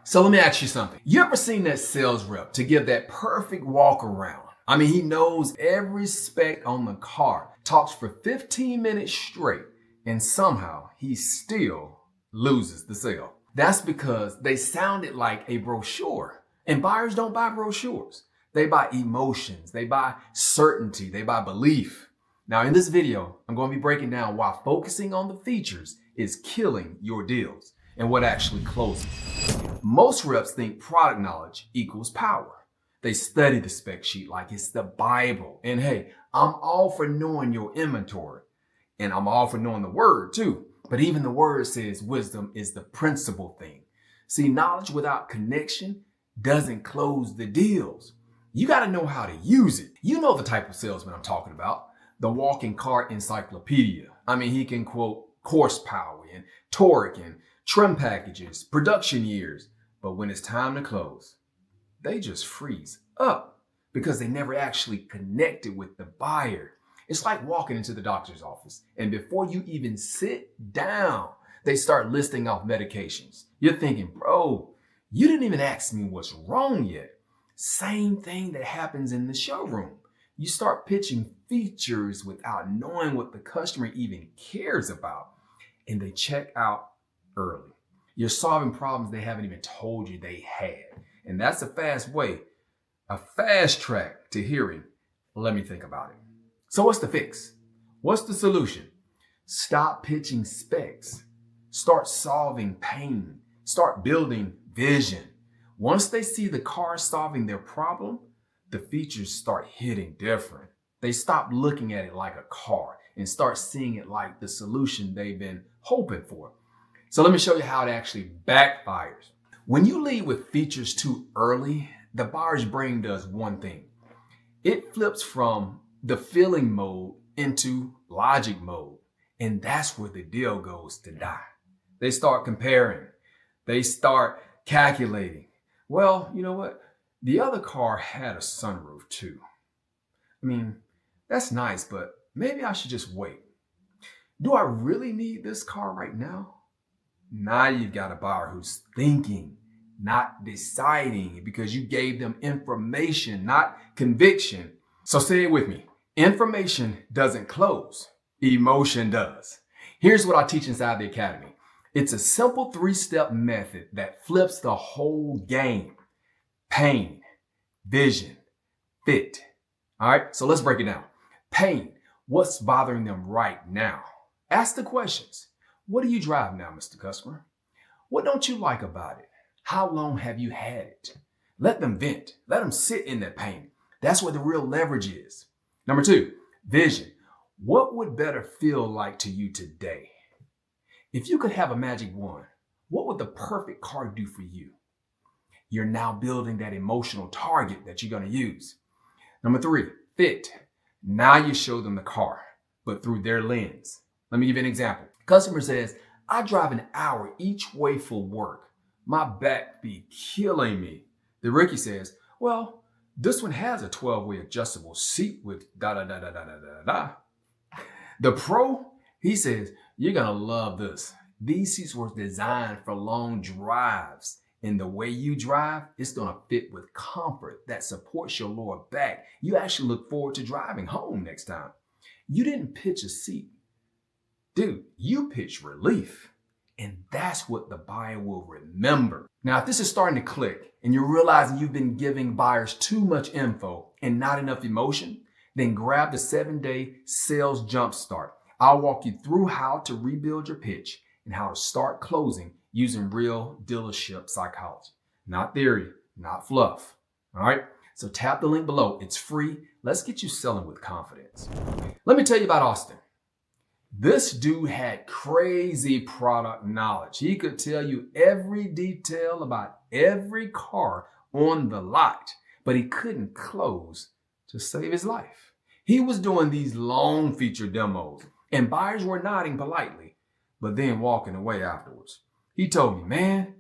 So let me ask you something. You ever seen that sales rep to give that perfect walk around? I mean, he knows every spec on the car, talks for 15 minutes straight, and somehow he still loses the sale. That's because they sounded like a brochure. And buyers don't buy brochures. They buy emotions, they buy certainty, they buy belief. Now in this video, I'm going to be breaking down why focusing on the features is killing your deals and what actually closes. Most reps think product knowledge equals power. They study the spec sheet like it's the Bible. And hey, I'm all for knowing your inventory. And I'm all for knowing the word too. But even the word says wisdom is the principal thing. See, knowledge without connection doesn't close the deals. You got to know how to use it. You know the type of salesman I'm talking about. The walking car encyclopedia. I mean, he can quote horsepower and torque and trim packages, production years. But when it's time to close, they just freeze up because they never actually connected with the buyer. It's like walking into the doctor's office, and before you even sit down, they start listing off medications. You're thinking, bro, you didn't even ask me what's wrong yet. Same thing that happens in the showroom. You start pitching features without knowing what the customer even cares about, and they check out early. You're solving problems they haven't even told you they had. And that's a fast track to hearing, let me think about it. So what's the fix? What's the solution? Stop pitching specs. Start solving pain. Start building vision. Once they see the car solving their problem, the features start hitting different. They stop looking at it like a car and start seeing it like the solution they've been hoping for. So let me show you how it actually backfires. When you lead with features too early, the buyer's brain does one thing. It flips from the feeling mode into logic mode. And that's where the deal goes to die. They start comparing. They start calculating. Well, you know what? The other car had a sunroof too. I mean, that's nice, but maybe I should just wait. Do I really need this car right now? Now you've got a buyer who's thinking, not deciding, because you gave them information, not conviction. So say it with me. Information doesn't close. Emotion does. Here's what I teach inside the academy. It's a simple 3-step method that flips the whole game. Pain, vision, fit. All right, so let's break it down. Pain, what's bothering them right now? Ask the questions. What do you drive now, Mr. Customer? What don't you like about it? How long have you had it? Let them vent. Let them sit in that pain. That's where the real leverage is. Number 2, vision. What would better feel like to you today? If you could have a magic wand, what would the perfect car do for you? You're now building that emotional target that you're going to use. Number 3, fit. Now you show them the car, but through their lens. Let me give you an example. Customer says, I drive an hour each way for work. My back be killing me. The rookie says, well, this one has a 12-way adjustable seat with da-da-da-da-da-da-da. The pro, he says, you're going to love this. These seats were designed for long drives. And the way you drive, it's going to fit with comfort that supports your lower back. You actually look forward to driving home next time. You didn't pitch a seat. Dude, you pitch relief. And that's what the buyer will remember. Now, if this is starting to click and you're realizing you've been giving buyers too much info and not enough emotion, then grab the 7-day sales jumpstart. I'll walk you through how to rebuild your pitch and how to start closing using real dealership psychology. Not theory, not fluff. All right? So tap the link below. It's free. Let's get you selling with confidence. Let me tell you about Austin. This dude had crazy product knowledge. He could tell you every detail about every car on the lot, but he couldn't close to save his life. He was doing these long feature demos, and buyers were nodding politely, but then walking away afterwards. He told me, man,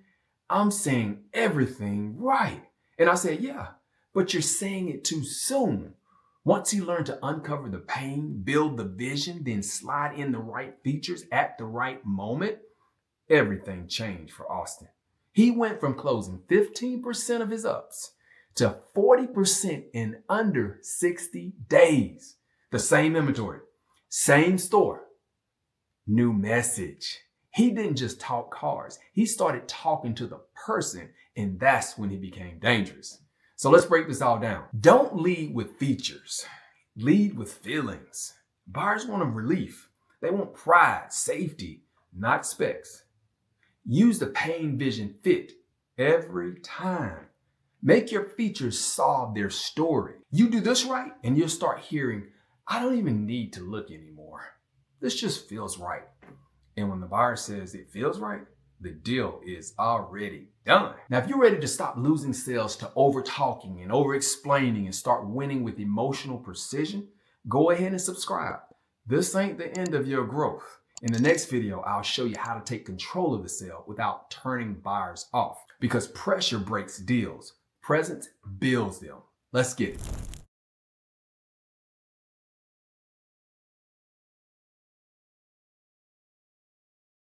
I'm saying everything right. And I said, yeah, but you're saying it too soon. Once he learned to uncover the pain, build the vision, then slide in the right features at the right moment, everything changed for Austin. He went from closing 15% of his ups to 40% in under 60 days. The same inventory, same store, new message. He didn't just talk cars. He started talking to the person, and that's when he became dangerous. So let's break this all down. Don't lead with features. Lead with feelings. Buyers want a relief. They want pride, safety, not specs. Use the pain vision fit every time. Make your features solve their story. You do this right, and you'll start hearing, I don't even need to look anymore. This just feels right. And when the buyer says it feels right, the deal is already done. Now, if you're ready to stop losing sales to over talking and over explaining and start winning with emotional precision, go ahead and subscribe. This ain't the end of your growth. In the next video, I'll show you how to take control of the sale without turning buyers off, because pressure breaks deals. Presence builds them. Let's get it.